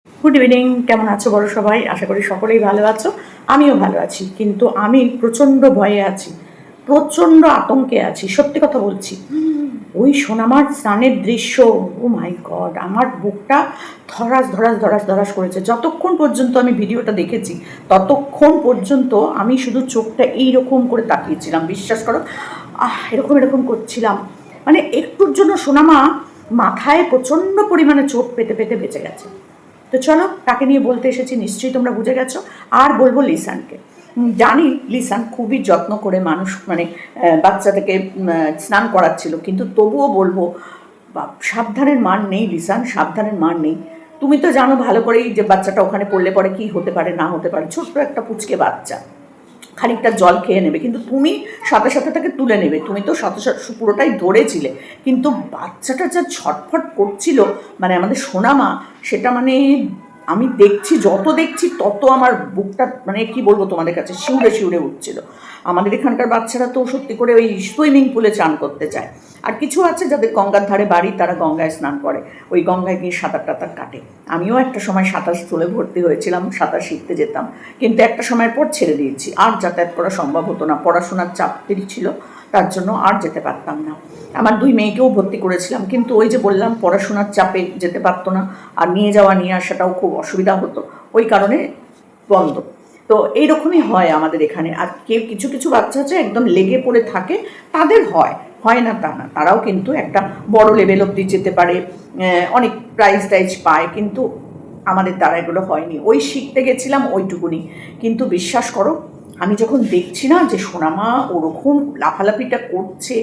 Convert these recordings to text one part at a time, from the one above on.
Good evening, কেমন আছো বড় সবাই? আশা করি সকলেই ভালো আছো। আমিও ভালো আছি, কিন্তু আমি প্রচণ্ড ভয়ে আছি, প্রচণ্ড আতঙ্কে আছি, সত্যি কথা বলছি। ওই সোনামার স্নানের দৃশ্য, ও মাই গড, আমার বুকটা ধরাস ধরাস ধরাস ধরাস করেছে। যতক্ষণ পর্যন্ত আমি ভিডিওটা দেখেছি ততক্ষণ পর্যন্ত আমি শুধু চোখটা এইরকম করে তাকিয়েছিলাম, বিশ্বাস করো। এরকম এরকম করছিলাম, মানে একটুর জন্য সোনামা মাথায় প্রচণ্ড পরিমাণে চোট পেতে পেতে বেঁচে গেছে। তো চলো, তাকে নিয়ে বলতে এসেছি, নিশ্চয়ই তোমরা বুঝে গেছো। আর বলবো লিসানকে। জানি লিসান খুবই যত্ন করে মানুষ, মানে বাচ্চাটাকে স্নান করাচ্ছিল, কিন্তু তবুও বলবো সাবধানের মান নেই লিসান, সাবধানের মান নেই। তুমি তো জানো ভালো করেই যে বাচ্চাটা ওখানে পড়লে পরে কী হতে পারে না হতে পারে। ছোট্ট একটা পুচকে বাচ্চা খানিকটা জল খেয়ে নেবে, কিন্তু তুমি সাথে সাথে তাকে তুলে নেবে, তুমি তো সাথে সাথে পুরোটাই ধরেছিলে। কিন্তু বাচ্চাটা যা ছটফট করছিল, মানে আমাদের সোনামা, সেটা মানে আমি দেখছি, যত দেখছি তত আমার বুকটা, মানে কি বলবো তোমাদের কাছে, শিউরে শিউরে উঠছিল। আমাদের এখানকার বাচ্চারা তো সত্যি করে ওই সুইমিং পুলে চান করতে চায়। আর কিছু আছে যাদের গঙ্গার ধারে বাড়ি, তারা গঙ্গায় স্নান করে, ওই গঙ্গায় গিয়ে সাঁতার টাতার কাটে। আমিও একটা সময় সাঁতার স্কুলে ভর্তি হয়েছিলাম, সাঁতার শিখতে যেতাম, কিন্তু একটা সময়ের পর ছেড়ে দিয়েছি, আর যাতায়াত করা সম্ভব হতো না, পড়াশোনার চাপ ছিল, তার জন্য আর যেতে পারতাম না। আমার দুই মেয়েকেও ভর্তি করেছিলাম, কিন্তু ওই যে বললাম পড়াশোনার চাপে যেতে পারতো না, আর নিয়ে যাওয়া নিয়ে আসাটাও খুব অসুবিধা হতো, ওই কারণে বন্ধ। তো এইরকমই হয় আমাদের এখানে। আর কেউ কিছু কিছু বাচ্চা আছে একদম লেগে পড়ে থাকে, তাদের হয়, হয় না তা না, তারাও কিন্তু একটা বড় লেভেল অবধি যেতে পারে, অনেক প্রাইজ টাইজ পায়, কিন্তু আমাদের দ্বারা এগুলো হয়নি। ওই শিখতে গেছিলাম ওইটুকুনি। কিন্তু বিশ্বাস করো, আমি যখন দেখছি না যে সোনামা ওরকম লাফালাফিটা করছে,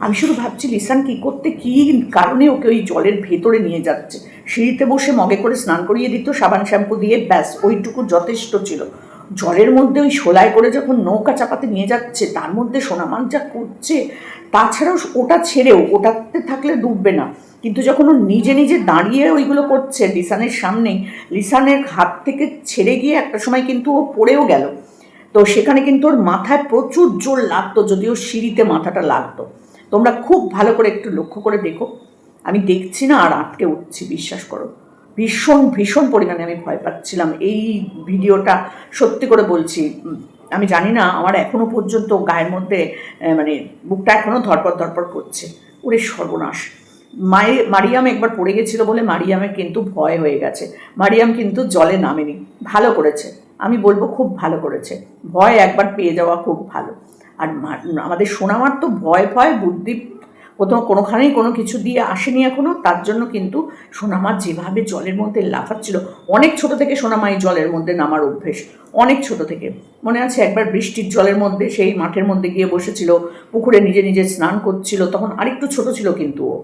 আমি শুধু ভাবছি লিসান কী করতে, কী কারণে ওকে ওই জলের ভেতরে নিয়ে যাচ্ছে। সিঁড়িতে বসে মগে করে স্নান করিয়ে দিত সাবান শ্যাম্পু দিয়ে, ব্যাস ওইটুকু যথেষ্ট ছিল। জলের মধ্যে ওই শোলায় করে যখন নৌকা চাপাতে নিয়ে যাচ্ছে, তার মধ্যে সোনামা যা করছে, তাছাড়াও ওটা ছেড়েও, ওটাতে থাকলে ডুববে না, কিন্তু যখন ও নিজে নিজে দাঁড়িয়ে ওইগুলো করছে লিসানের সামনেই, লিসানের হাত থেকে ছেড়ে গিয়ে একটা সময় কিন্তু ও পড়েও গেল। তো সেখানে কিন্তু ওর মাথায় প্রচুর জোর লাগতো, যদিও সিঁড়িতে মাথাটা লাগতো। তোমরা খুব ভালো করে একটু লক্ষ্য করে দেখো। আমি দেখছি না আর আটকে উঠছি, বিশ্বাস করো। ভীষণ ভীষণ পরিমাণে আমি ভয় পাচ্ছিলাম এই ভিডিওটা, সত্যি করে বলছি। আমি জানি না, আমার এখনো পর্যন্ত গায়ের মধ্যে মানে বুকটা এখনো ধরপড় ধরপড় করছে। ওরে সর্বনাশ! মারিয়াম একবার পড়ে গেছিল বলে মারিয়ামের কিন্তু ভয় হয়ে গেছে, মারিয়াম কিন্তু জলে নামেনি। ভালো করেছে, আমি বলবো খুব ভালো করেছে। ভয় একবার পেয়ে যাওয়া খুব ভালো। আর আমাদের সোনামার তো ভয় ভয় বুদ্ধি কোথাও কোনোখানেই কোনো কিছু দিয়ে আসেনি এখনো, তার জন্য কিন্তু সোনামা যেভাবে জলের মধ্যে লাফাচ্ছিল, অনেক ছোট থেকে সোনামা এই জলের মধ্যে নামার অভ্যেস, অনেক ছোট থেকে। মনে আছে একবার বৃষ্টির জলের মধ্যে সেই মাঠের মধ্যে গিয়ে বসেছিল, পুকুরে নিজে নিজে স্নান করছিল, তখন আরেকটু ছোট ছিল কিন্তু ও।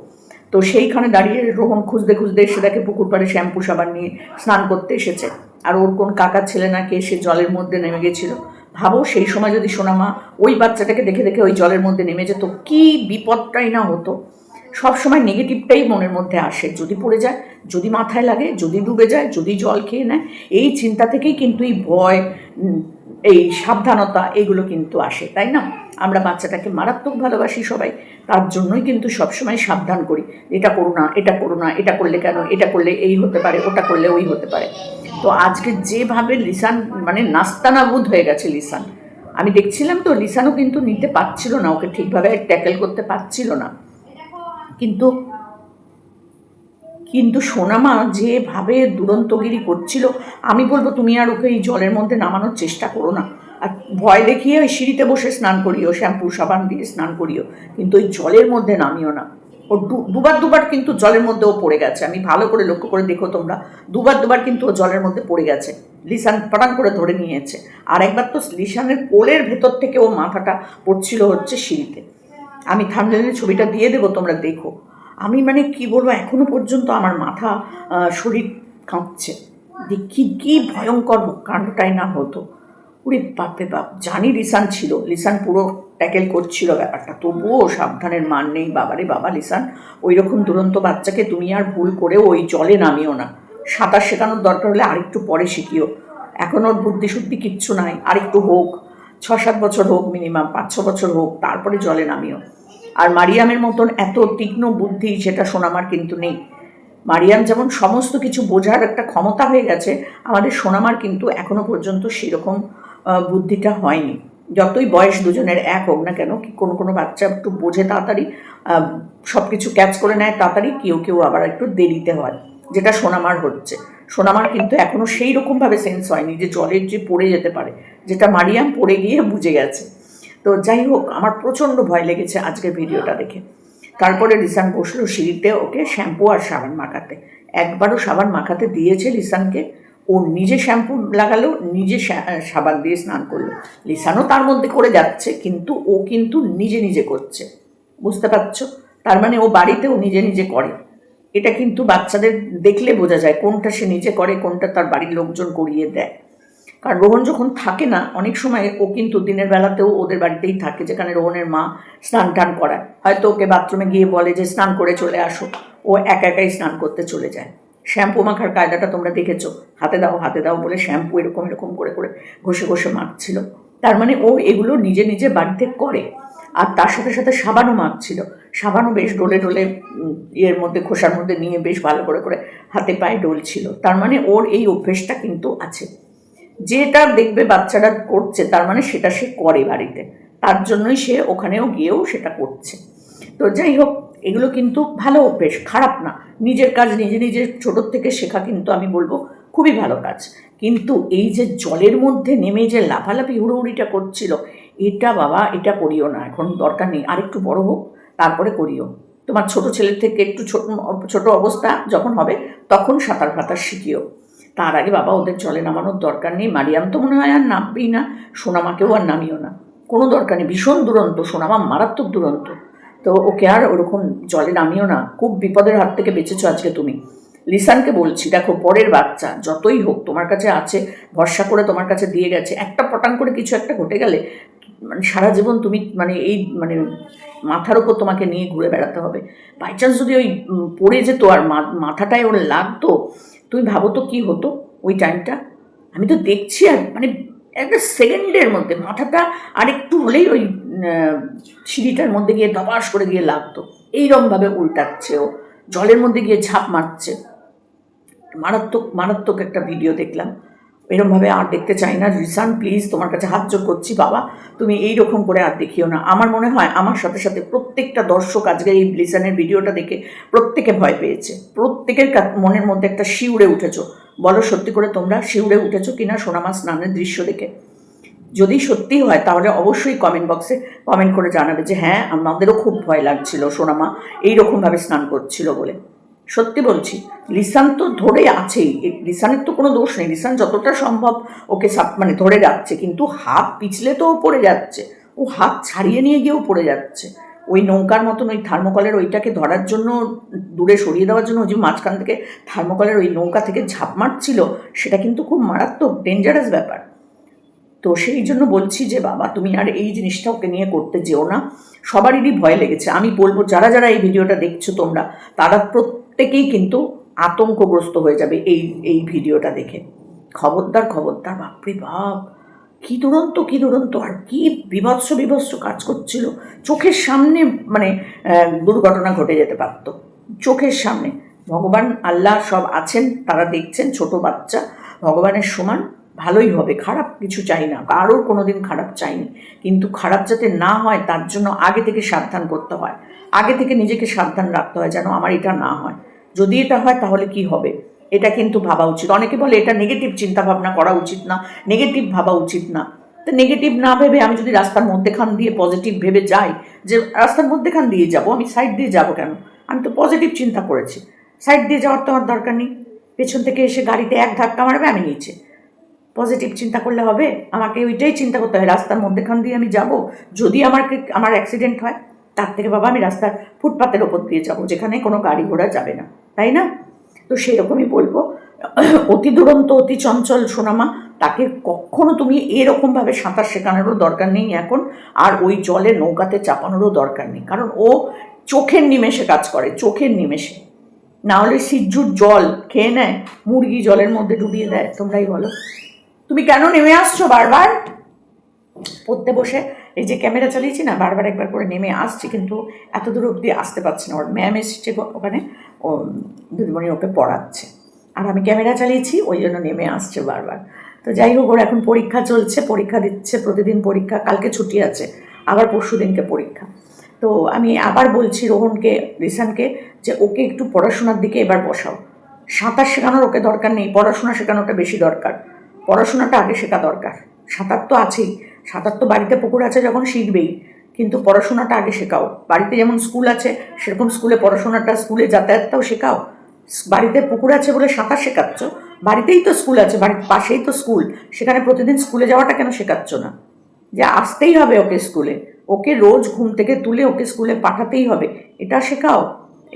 তো সেইখানে দাঁড়িয়ে রোহন খুঁজতে খুঁজতে এসে দেখে পুকুর পাড়ে শ্যাম্পু সাবান নিয়ে স্নান করতে এসেছে, আর ওর কোন কাকার ছেলে নাকি এসে জলের মধ্যে নেমে গেছিল। ভাবো সেই সময় যদি সোনামা ওই বাচ্চাটাকে দেখে দেখে ওই জলের মধ্যে নেমে যেত, কী বিপদটাই না হতো। সব সময় নেগেটিভটাই মনের মধ্যে আসে, যদি পড়ে যায়, যদি মাথায় লাগে, যদি ডুবে যায়, যদি জল খেয়ে নেয়, এই চিন্তা থেকেই কিন্তু এই ভয়, এই সাবধানতা, এগুলো কিন্তু আসে, তাই না? আমরা বাচ্চাটাকে মারাত্মক ভালোবাসি সবাই, তার জন্যই কিন্তু সবসময় সাবধান করি, এটা করো না, এটা করো না, এটা করলে কেন, এটা করলে এই হতে পারে, ওটা করলে ওই হতে পারে। তো আজকে যেভাবে লিসান, মানে নাস্তানাবুদ হয়ে গেছে লিসান, আমি দেখছিলাম তো, লিসানও কিন্তু নিতে পারছিল না, ওকে ঠিকভাবে ট্যাকেল করতে পারছিল না। কিন্তু কিন্তু সোনামা যেভাবে দুরন্তগিরি করছিল, আমি বলবো তুমি আর ওকে এই জলের মধ্যে নামানোর চেষ্টা করো না। আর ভয় দেখিয়ে ওই সিঁড়িতে বসে স্নান করিও, শ্যাম্পু সাবান দিয়ে স্নান করিও, কিন্তু ওই জলের মধ্যে নামিও না। ও দুবার দুবার কিন্তু জলের মধ্যে ও পড়ে গেছে, আমি ভালো করে লক্ষ্য করে দেখো তোমরা, দুবার দুবার কিন্তু ও জলের মধ্যে পড়ে গেছে। লিসান পাটান করে ধরে নিয়েছে, আর একবার তো লিসানের কোলের ভেতর থেকে ও মাথাটা পড়ছিল হচ্ছে সিঁড়িতে। আমি থাম্বনেইলে ছবিটা দিয়ে দেবো, তোমরা দেখো। আমি মানে কি বলবো, এখনো পর্যন্ত আমার মাথা, শরীর কাঁপছে যে কী কী ভয়ঙ্কর কাণ্ডটাই না হতো। ওরে বাপরে বাপ! জানি লিসান ছিল, লিসান পুরো ট্যাকেল করছিল ব্যাপারটা, তবুও সাবধানের মান নেই। বাবারে বাবা, লিসান, ওই রকম দুরন্ত বাচ্চাকে তুমি আর ভুল করে ওই জলে নামিও না। সাঁতার শেখানোর দরকার হলে আরেকটু পরে শিখিও, এখন ওর বুদ্ধি শুদ্ধি কিচ্ছু নাই, আরেকটু হোক, 6-7 বছর হোক, মিনিমাম 5-6 বছর হোক, তারপরে জলে নামিও। আর মারিয়ামের মতন এত তীক্ষ্ণ বুদ্ধি সেটা সোনামার কিন্তু নেই। মারিয়াম যেমন সমস্ত কিছু বোঝার একটা ক্ষমতা হয়ে গেছে, আমাদের সোনামার কিন্তু এখনো পর্যন্ত সেরকম বুদ্ধিটা হয়নি। যতই বয়স দুজনের এক হোক না কেন, কি কোনো কোনো বাচ্চা একটু বোঝে তাড়াতাড়ি, সব কিছু ক্যাচ করে নেয় তাড়াতাড়ি, কেউ কেউ আবার একটু দেরিতে হয়, যেটা সোনামার হচ্ছে। সোনামার কিন্তু এখনও সেই রকমভাবে সেন্স হয়নি যে জলের যে পড়ে যেতে পারে, যেটা মারিয়াম পড়ে গিয়ে বুঝে গেছে। তো যাই হোক, আমার প্রচণ্ড ভয় লেগেছে আজকের ভিডিওটা দেখে। তারপরে লিসান বসলো সিঁড়িতে ওকে শ্যাম্পু আর সাবান মাখাতে। একবারও সাবান মাখাতে দিয়েছে লিসানকে, ও নিজে শ্যাম্পু লাগালো, নিজে সাবান দিয়ে স্নান করলো। লিসানও তার মধ্যে করে যাচ্ছে, কিন্তু ও কিন্তু নিজে নিজে করছে, বুঝতে পারছো? তার মানে ও বাড়িতেও নিজে নিজে করে। এটা কিন্তু বাচ্চাদের দেখলে বোঝা যায় কোনটা সে নিজে করে, কোনটা তার বাড়ির লোকজন করিয়ে দেয়। কারণ রোহন যখন থাকে না, অনেক সময় ও কিন্তু দিনের বেলাতেও ওদের বাড়িতেই থাকে, যেখানে রোহনের মা স্নান টান করায়। হয়তো ওকে বাথরুমে গিয়ে বলে যে স্নান করে চলে আসো, ও একা একাই স্নান করতে চলে যায়। শ্যাম্পু মাখার কায়দাটা তোমরা দেখেছো, হাতে দাও বলে শ্যাম্পু এরকম এরকম করে করে ঘষে ঘষে মাখছিল। তার মানে ও এগুলো নিজে নিজে বাড়িতে করে। আর তার সাথে সাথে সাবানও মাখছিল, সাবানও বেশ ডলে ডলে ইয়ের মধ্যে, খোসার মধ্যে নিয়ে বেশ ভালো করে করে হাতে পায়ে ডলছিল। তার মানে ওর এই অভ্যেসটা কিন্তু আছে। যেটা দেখবে বাচ্চারা করছে, তার মানে সেটা সে করে বাড়িতে, তার জন্যই সে ওখানেও গিয়েও সেটা করছে। তো যাই হোক, এগুলো কিন্তু ভালো অভ্যেস, খারাপ না। নিজের কাজ নিজে নিজের ছোটোর থেকে শেখা কিন্তু আমি বলবো খুবই ভালো কাজ। কিন্তু এই যে জলের মধ্যে নেমে যে লাফালাফি হুড়োহুড়িটা করছিল, এটা বাবা, এটা করিও না, এখন দরকার নেই। আরেকটু বড় হোক তারপরে করিও। তোমার ছোট ছেলের থেকে একটু ছোট অবস্থা যখন হবে, তখন সাঁতার ফাতার শিখিও। তার আগে বাবা ওদের জলে নামানোর দরকার নেই। মারিয়াম তো মনে হয় আর নামবেই না, সোনামাকেও আর নামিও না, কোনো দরকার নেই। ভীষণ দুরন্ত সোনামা, মারাত্মক দুরন্ত। তো ওকে আর ওরকম জলে নামিও না, খুব বিপদের হাত থেকে বেঁচেছো আজকে তুমি। লিসানকে বলছি, দেখো পরের বাচ্চা যতই হোক তোমার কাছে আছে, ভরসা করে তোমার কাছে দিয়ে গেছে, একটা পটান করে কিছু একটা ঘটে গেলে মানে সারা জীবন তুমি মানে এই মানে মাথার ওপর তোমাকে নিয়ে ঘুরে বেড়াতে হবে। বাই চান্স যদি ওই পড়ে যেত আর মাথাটায় ওর লাগতো, তুমি ভাবো তো কী হতো ওই টাইমটা। আমি তো দেখছি, আর মানে একটা সেকেন্ডের মধ্যে মাথাটা আরেকটু হলেই ওই সিঁড়িটার মধ্যে গিয়ে দবাস করে গিয়ে লাগতো। এইরকমভাবে উল্টাচ্ছে ও, জলের মধ্যে গিয়ে ঝাঁপ মারছে। মারাত্মক মারাত্মক একটা ভিডিও দেখলাম। এরকমভাবে আর দেখতে চাই না। রিসান প্লিজ, তোমার কাছে হাত জোর করছি বাবা, তুমি এই রকম করে আর দেখিও না। আমার মনে হয় আমার সাথে সাথে প্রত্যেকটা দর্শক আজকে এই লিসানের ভিডিওটা দেখে প্রত্যেকে ভয় পেয়েছে, প্রত্যেকের মনের মধ্যে একটা শিউরে উঠেছো। বলো সত্যি করে তোমরা শিউরে উঠেছো কিনা সোনামা স্নানের দৃশ্য দেখে? যদি সত্যি হয় তাহলে অবশ্যই কমেন্ট বক্সে কমেন্ট করে জানাবে যে হ্যাঁ, আমাদেরও খুব ভয় লাগছিল সোনামা এইরকমভাবে স্নান করছিল বলে। সত্যি বলছি, লিসান তো ধরে আছেই, লিসানের তো কোনো দোষ নেই। লিসান যতটা সম্ভব ওকে মানে ধরে রাখছে, কিন্তু হাত পিছলে তো ও পড়ে যাচ্ছে, ও হাত ছাড়িয়ে নিয়ে গিয়েও পড়ে যাচ্ছে। ওই নৌকার মতন ওই থার্মোকলের ওইটাকে ধরার জন্য, দূরে সরিয়ে দেওয়ার জন্য, ওই যে মাঝখান থেকে থার্মোকলের ওই নৌকা থেকে ঝাঁপ মারছিল, সেটা কিন্তু খুব মারাত্মক ডেঞ্জারাস ব্যাপার। তো সেই জন্য বলছি যে বাবা, তুমি আর এই জিনিসটা ওকে নিয়ে করতে যেও না। সবারই ভয় লেগেছে। আমি বলবো যারা যারা এই ভিডিওটা দেখছো তোমরা, তারা প্রত্যেকেই কিন্তু আতঙ্কগ্রস্ত হয়ে যাবে এই এই ভিডিওটা দেখে। খবরদার খবরদার, বাপরে বাপ, কী দুরন্ত কী দুরন্ত, আর কী বিভৎস বিভৎস কাজ করছিল চোখের সামনে। মানে দুর্ঘটনা ঘটে যেতে পারত চোখের সামনে। ভগবান আল্লাহ সব আছেন, তারা দেখছেন, ছোট বাচ্চা ভগবানের সমান, ভালোই হবে, খারাপ কিছু চাই না, কারোর কোনো দিন খারাপ চাইনি। কিন্তু খারাপ যাতে না হয় তার জন্য আগে থেকে সাবধান করতে হয়, আগে থেকে নিজেকে সাবধান রাখতে হয় যেন আমার এটা না হয়। যদি এটা হয় তাহলে কি হবে, এটা কিন্তু ভাবা উচিত। অনেকে বলে এটা নেগেটিভ চিন্তাভাবনা করা উচিত না, নেগেটিভ ভাবা উচিত না। তো নেগেটিভ না ভেবে আমি যদি রাস্তার মধ্যেখান দিয়ে পজিটিভ ভেবে যাই, যে রাস্তার মধ্যেখান দিয়ে যাব, আমি সাইড দিয়ে যাব কেন? আমি তো পজিটিভ চিন্তা করেছি, সাইড দিয়ে যাওয়ার তো আমার দরকার নেই। পেছন থেকে এসে গাড়িতে এক ধাক্কা মারবে, আমি নিচে। পজিটিভ চিন্তা করলে হবে? আমাকে ওইটাই চিন্তা করতে হয়, রাস্তার মধ্যেখান দিয়ে আমি যাব, যদি আমার অ্যাক্সিডেন্ট হয়, তার থেকে বাবা আমি রাস্তার ফুটপাতের ওপর দিয়ে যাব, যেখানে কোনো গাড়ি ঘোড়া যাবে না, তাই না? তো সেরকমই বলবো, অতি দুরন্ত অতি চঞ্চল সোনামা, তাকে কখনো তুমি এরকমভাবে সাঁতার শেখানোরও দরকার নেই এখন, আর ওই জলে নৌকাতে চাপানোরও দরকার নেই। কারণ ও চোখের নিমেষে কাজ করে, চোখের নিমেষে। না হলে সিজ্জুর জল খেয়ে নেয়, মুরগি জলের মধ্যে ডুবিয়ে দেয়। তোমরাই বলো, তুমি কেন নেমে আসছো বারবার? পড়তে বসে এই যে ক্যামেরা চালিয়েছি না, বারবার একবার করে নেমে আসছি, কিন্তু এত দূর অবধি আসতে পারছি না। ওর ম্যাম এসছে ওখানে, ও দিদিমণি ওকে পড়াচ্ছে, আর আমি ক্যামেরা চালিয়েছি, ওই জন্য নেমে আসছে বারবার। তো যাই হোক, ওর এখন পরীক্ষা চলছে, পরীক্ষা দিচ্ছে, প্রতিদিন পরীক্ষা, কালকে ছুটি আছে, আবার পরশু দিনকে পরীক্ষা। তো আমি আবার বলছি রোহনকে, রিসানকে, যে ওকে একটু পড়াশোনার দিকে এবার বসাও। সাঁতার শেখানোর ওকে দরকার নেই, পড়াশোনা শেখানোটা বেশি দরকার। পড়াশোনাটা আগে শেখা দরকার। সাঁতার তো আছেই, সাঁতার তো বাড়িতে পুকুর আছে যখন শিখবেই, কিন্তু পড়াশোনাটা আগে শেখাও। বাড়িতে যেমন স্কুল আছে সেরকম স্কুলে পড়াশোনাটা, স্কুলে যাতায়াতটাও শেখাও। বাড়িতে পুকুর আছে বলে সাঁতার শেখাচ্ছ, বাড়িতেই তো স্কুল আছে, বাড়ির পাশেই তো স্কুল, সেখানে প্রতিদিন স্কুলে যাওয়াটা কেন শেখাচ্ছ না? যে আসতেই হবে ওকে স্কুলে, ওকে রোজ ঘুম থেকে তুলে ওকে স্কুলে পাঠাতেই হবে, এটা শেখাও,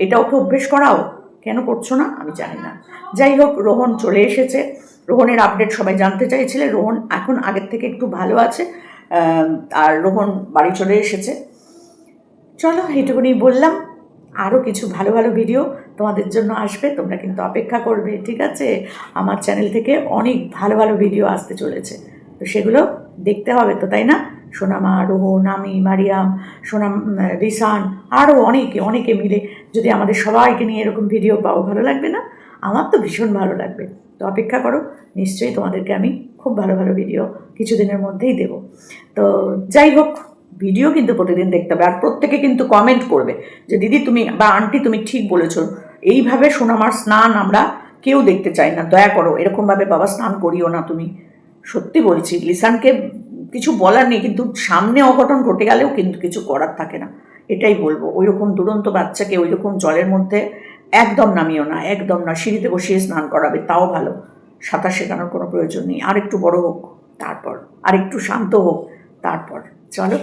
এটা ওকে অভ্যেস করাও। কেন করছো না আমি জানি না। যাই হোক, রোহন চলে এসেছে, রোহনের আপডেট সবাই জানতে চাইছিলে। রোহন এখন আগের থেকে একটু ভালো আছে, আর রোহন বাড়ি চলে এসেছে। চলো, এইটুকুনি বললাম। আরও কিছু ভালো ভালো ভিডিও তোমাদের জন্য আসবে, তোমরা কিন্তু অপেক্ষা করবে, ঠিক আছে? আমার চ্যানেল থেকে অনেক ভালো ভালো ভিডিও আসতে চলেছে, তো সেগুলো দেখতে হবে তো, তাই না? সোনামা, রোহন, আমি, মারিয়াম, রিসান, আরও অনেকে অনেকে মিলে যদি আমাদের সবাইকে নিয়ে এরকম ভিডিও পাও, ভালো লাগবে না? আমার তো ভীষণ ভালো লাগবে। তো অপেক্ষা করো, নিশ্চয়ই তোমাদেরকে আমি খুব ভালো ভালো ভিডিও কিছুদিনের মধ্যেই দেব। তো যাই হোক, ভিডিও কিন্তু প্রতিদিন দেখতে হবে, আর প্রত্যেকে কিন্তু কমেন্ট করবে যে দিদি তুমি বা আন্টি তুমি ঠিক বলেছো, এইভাবে সোনামার স্নান আমরা কেউ দেখতে চাই না, দয়া করো এরকমভাবে বাবা স্নান করিও না তুমি। সত্যি বলছি, লিসানকে কিছু বলার নেই, কিন্তু সামনে অঘটন ঘটে গেলেও কিন্তু কিছু করার থাকে না, এটাই বলবো। ওই রকম দুরন্ত বাচ্চাকে ওই রকম জলের মধ্যে একদম নামিও না, একদম না। সিঁড়িতে বসিয়ে স্নান করাবে তাও ভালো, সাঁতার শেখানোর কোনো প্রয়োজন নেই। আর একটু বড় হোক তারপর, আর একটু শান্ত হোক তারপর। চলো।